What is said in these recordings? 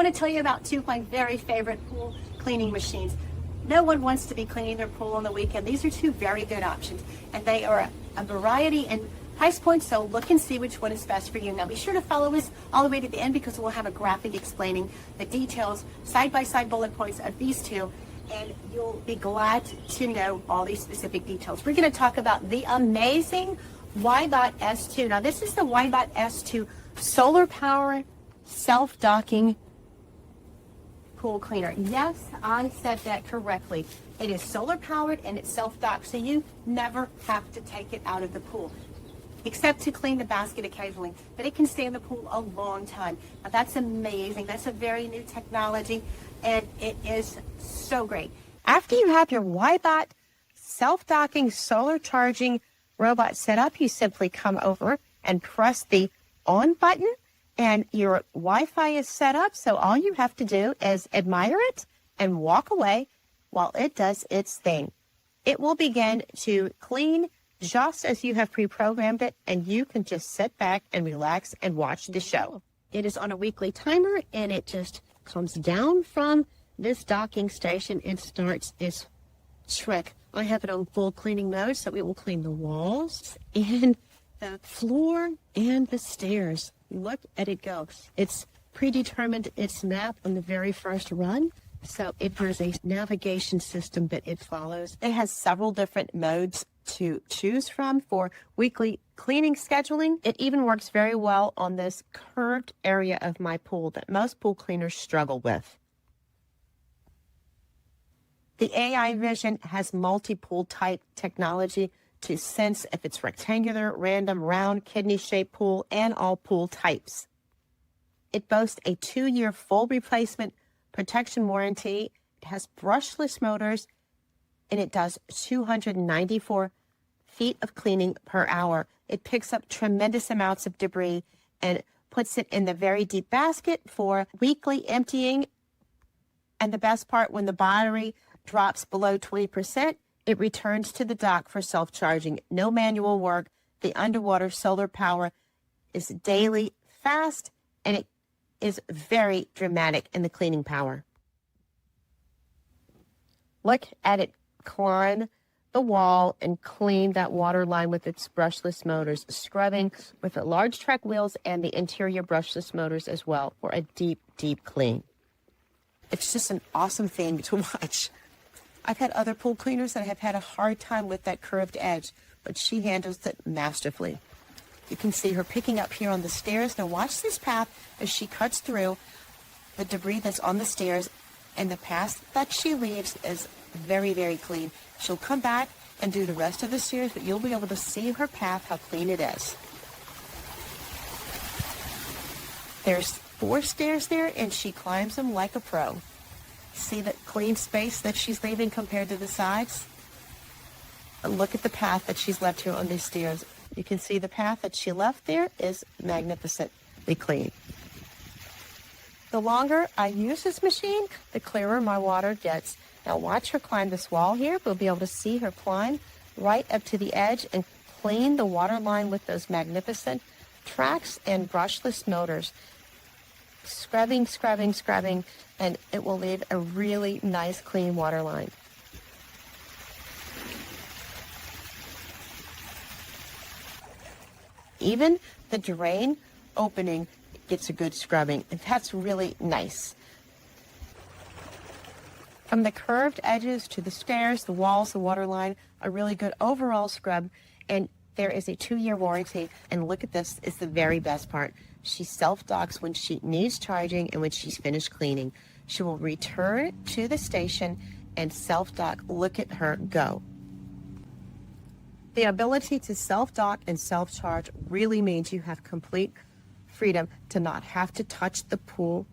want to tell you about two of my very favorite pool cleaning machines. No one wants to be cleaning their pool on the weekend. These are two very good options, and they are a variety and price points, so look and see which one is best for you. Now be sure to follow us all the way to the end, because we'll have a graphic explaining the details, side-by-side bullet points of these two, and you'll be glad to know all these specific details. We're going to talk about the amazing Wybot S2. Now this is the Wybot S2 solar power self-docking pool cleaner. Yes, I said that correctly. It is solar powered and it's self-docked, so you never have to take it out of the pool, except to clean the basket occasionally, but it can stay in the pool a long time. Now that's amazing. That's a very new technology, and it is so great. After you have your Wybot self-docking solar charging robot set up, you simply come over and press the on button, and your Wi-Fi is set up, so all you have to do is admire it and walk away while it does its thing. It will begin to clean just as you have pre-programmed it, and you can just sit back and relax and watch the show. It is on a weekly timer, and it just comes down from this docking station and starts its trick. I have it on full cleaning mode, so it will clean the walls and the floor and the stairs. Look at it go. It's predetermined its map on the very first run, so it has a navigation system that it follows. It has several different modes to choose from for weekly cleaning scheduling. It even works very well on this curved area of my pool that most pool cleaners struggle with. The AI Vision has multi-pool type technology to sense if it's rectangular, random, round, kidney-shaped pool, and all pool types. It boasts a 2-year full replacement protection warranty. It has brushless motors, and it does 294 feet of cleaning per hour. It picks up tremendous amounts of debris and puts it in the very deep basket for weekly emptying. And the best part, when the battery drops below 20%, it returns to the dock for self-charging. No manual work. The underwater solar power is daily, fast, and it is very dramatic in the cleaning power. Look at it climb the wall and clean that water line with its brushless motors, scrubbing with the large track wheels and the interior brushless motors as well for a deep, deep clean. It's just an awesome thing to watch. I've had other pool cleaners that have had a hard time with that curved edge, but she handles it masterfully. You can see her picking up here on the stairs. Now watch this path as she cuts through the debris that's on the stairs, and the path that she leaves is very, very clean. She'll come back and do the rest of the stairs, but you'll be able to see her path, how clean it is. There's 4 stairs there, and she climbs them like a pro. See that clean space that she's leaving compared to the sides? Look at the path that she's left here on these stairs. You can see the path that she left there is magnificently clean. The longer I use this machine, the clearer my water gets. Now watch her climb this wall here. We'll be able to see her climb right up to the edge and clean the water line with those magnificent tracks and brushless motors. Scrubbing, scrubbing, scrubbing, and it will leave a really nice clean water line. Even the drain opening gets a good scrubbing, and that's really nice. From the curved edges to the stairs, the walls, the water line, a really good overall scrub, and there is a 2-year warranty. And look at this, it's the very best part. She self-docks when she needs charging and when she's finished cleaning. She will return to the station and self-dock. Look at her go. The ability to self-dock and self-charge really means you have complete freedom to not have to touch the pool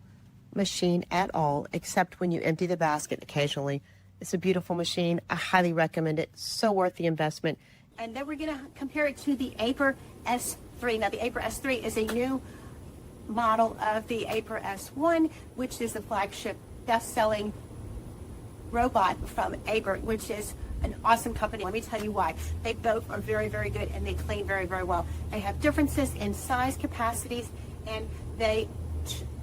machine at all, except when you empty the basket occasionally. It's a beautiful machine. I highly recommend it. So worth the investment. And then we're going to compare it to the Aiper S3. Now, the Aiper S3 is a new model of the Aiper S1, which is the flagship best-selling robot from Aiper, which is an awesome company. Let me tell you why. They both are very, very good, and they clean very, very well. They have differences in size, capacities, and they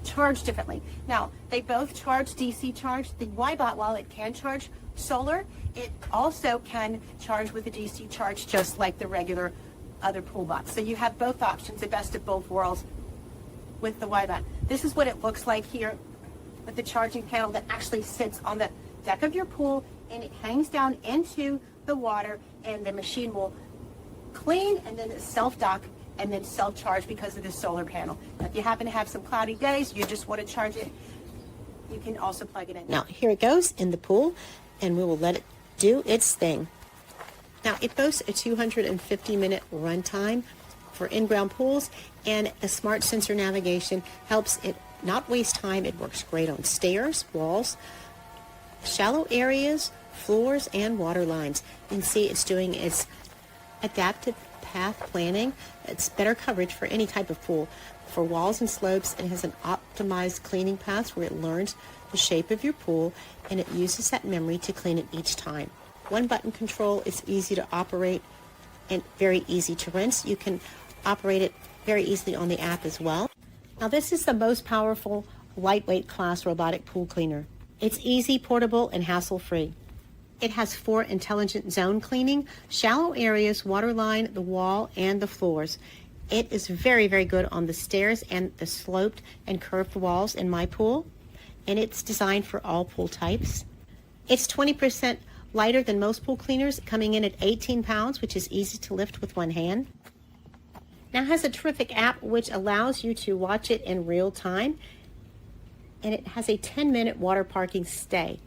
charge differently. Now, they both charge DC charge. The Wybot, while it can charge solar, it also can charge with a DC charge just like the regular other pool bots. So you have both options, the best of both worlds with the Wybot. This is what it looks like here with the charging panel that actually sits on the deck of your pool, and it hangs down into the water, and the machine will clean and then self-dock and then self-charge because of the solar panel. Now, if you happen to have some cloudy days, you just want to charge it, you can also plug it in. Now, here it goes in the pool, and we will let it do its thing. Now, it boasts a 250-minute runtime for in-ground pools, and the smart sensor navigation helps it not waste time. It works great on stairs, walls, shallow areas, floors, and water lines. You can see it's doing its adaptive path planning. It's better coverage for any type of pool. For walls and slopes, it has an optimized cleaning path where it learns the shape of your pool, and it uses that memory to clean it each time. One button control is easy to operate and very easy to rinse. You can operate it very easily on the app as well. Now, this is the most powerful lightweight class robotic pool cleaner. It's easy, portable, and hassle-free. It has 4 intelligent zone cleaning, shallow areas, waterline, the wall, and the floors. It is very, very good on the stairs and the sloped and curved walls in my pool, and it's designed for all pool types. It's 20% lighter than most pool cleaners, coming in at 18 pounds, which is easy to lift with one hand. Now, it has a terrific app which allows you to watch it in real time, and it has a 10-minute water parking stay.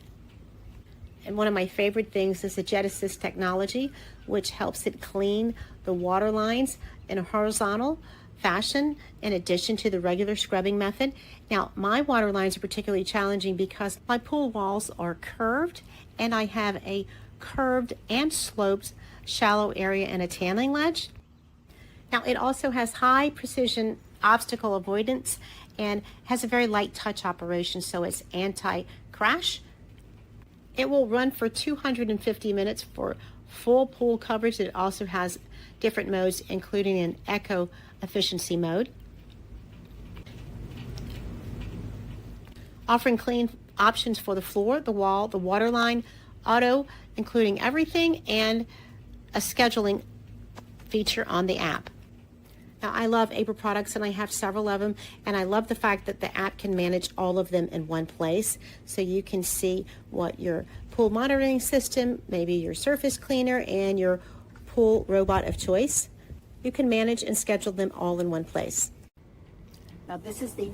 And one of my favorite things is the Jet Assist technology, which helps it clean the water lines in a horizontal fashion in addition to the regular scrubbing method. Now, my water lines are particularly challenging because my pool walls are curved, and I have a curved and sloped shallow area and a tanning ledge. Now, it also has high precision obstacle avoidance and has a very light touch operation, so it's anti-crash. It will run for 250 minutes for full pool coverage. It also has different modes, including an eco efficiency mode, offering clean options for the floor, the wall, the waterline, auto, including everything, and a scheduling feature on the app. Now, I love Aiper products, and I have several of them, and I love the fact that the app can manage all of them in one place, so you can see what your pool monitoring system, maybe your surface cleaner, and your pool robot of choice. You can manage and schedule them all in one place. Now, this is the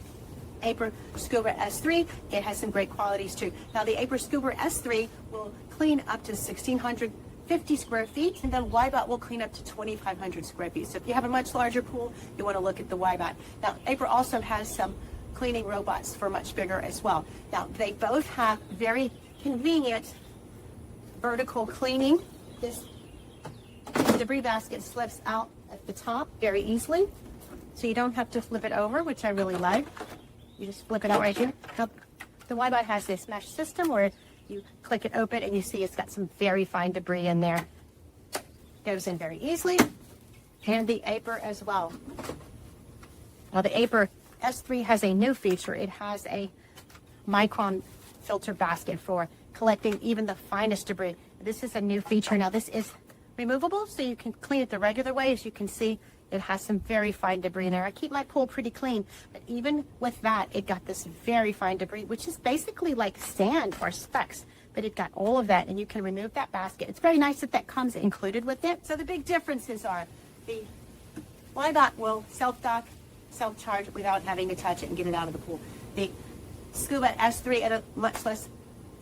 Aiper Scuba S3. It has some great qualities too. Now, the Aiper Scuba S3 will clean up to 1,650 square feet, and then Wybot will clean up to 2,500 square feet. So if you have a much larger pool, you want to look at the Wybot. Now, Aiper also has some cleaning robots for much bigger as well. Now, they both have very convenient vertical cleaning. This debris basket slips out at the top very easily, so you don't have to flip it over, which I really like. You just flip it out right here. Now, the Wybot has this mesh system where you click it open and you see it's got some very fine debris in there. Goes in very easily. And the Aiper as well. Now, the Aiper S3 has a new feature. It has a micron filter basket for collecting even the finest debris. This is a new feature. Now, this is removable, so you can clean it the regular way. As you can see, it has some very fine debris in there. I keep my pool pretty clean, but even with that, it got this very fine debris, which is basically like sand or specks, but it got all of that, and you can remove that basket. It's very nice that that comes included with it. So the big differences are the Wybot will self-dock, self-charge without having to touch it and get it out of the pool. The Scuba S3 at a much less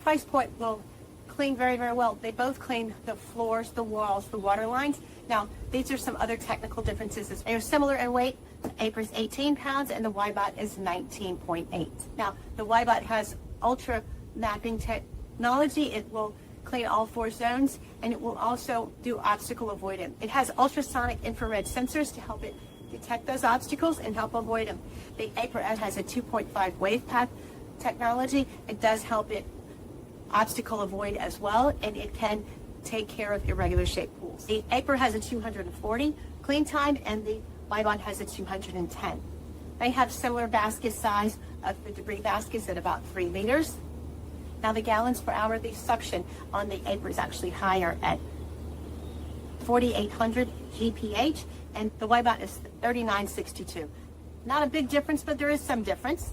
price point will clean very, very well. They both clean the floors, the walls, the water lines. Now, these are some other technical differences. They are similar in weight. The Aiper is 18 pounds and the Wybot is 19.8. Now, the Wybot has ultra mapping technology. It will clean all 4 zones, and it will also do obstacle avoidance. It has ultrasonic infrared sensors to help it detect those obstacles and help avoid them. The Aiper has a 2.5 wave path technology. It does help it obstacle avoid as well, and it can take care of irregular shaped pools. The Aiper has a 240 clean time, and the Wybot has a 210. They have similar basket size, of the debris baskets at about 3 liters. Now the gallons per hour, the suction on the Aiper is actually higher at 4,800 GPH, and the Wybot is 3962. Not a big difference, but there is some difference.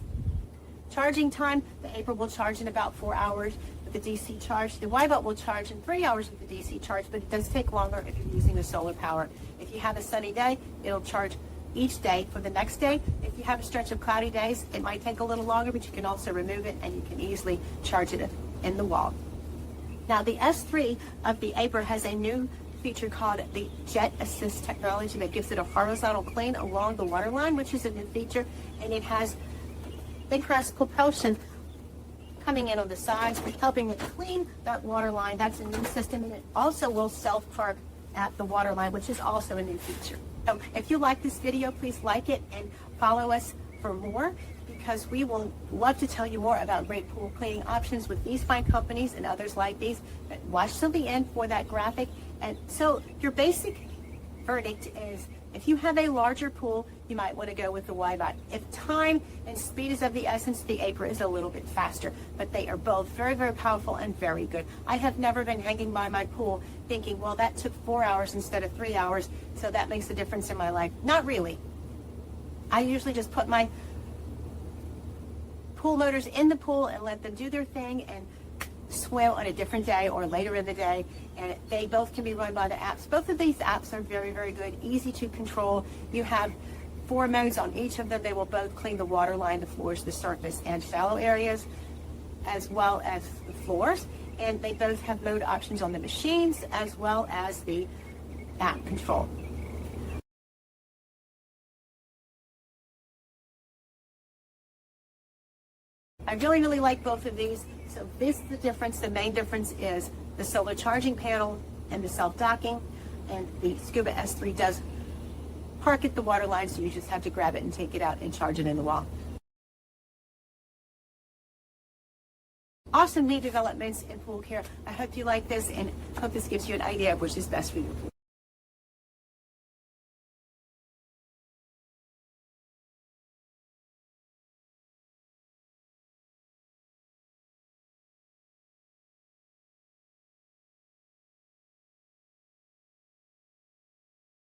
Charging time, the Aiper will charge in about 4 hours with the DC charge. The Wybot will charge in 3 hours with the DC charge, but it does take longer if you're using the solar power. If you have a sunny day, it'll charge each day for the next day. If you have a stretch of cloudy days, it might take a little longer, but you can also remove it and you can easily charge it in the wall. Now the S3 of the Aiper has a new feature called the Jet Assist technology that gives it a horizontal clean along the waterline, which is a new feature, and it has big press propulsion coming in on the sides, helping it clean that waterline. That's a new system, and it also will self-park at the waterline, which is also a new feature. So if you like this video, please like it and follow us for more, because we will love to tell you more about great pool cleaning options with these fine companies and others like these. But watch till the end for that graphic. And so your basic verdict is, if you have a larger pool, you might want to go with the Wybot. If time and speed is of the essence, the Aiper is a little bit faster, but they are both very, very powerful and very good. I have never been hanging by my pool thinking, well, that took 4 hours instead of 3 hours, so that makes a difference in my life. Not really. I usually just put my pool motors in the pool and let them do their thing and swim on a different day or later in the day, and they both can be run by the apps. Both of these apps are very, very good, easy to control. You have 4 modes on each of them. They will both clean the water line, the floors, the surface, and shallow areas, as well as the floors. And they both have mode options on the machines as well as the app control. I really, really like both of these. So this is the difference. The main difference is the solar charging panel and the self-docking. And the Scuba S3 does park at the water line, so you just have to grab it and take it out and charge it in the wall. Awesome new developments in pool care. I hope you like this and hope this gives you an idea of which is best for your pool.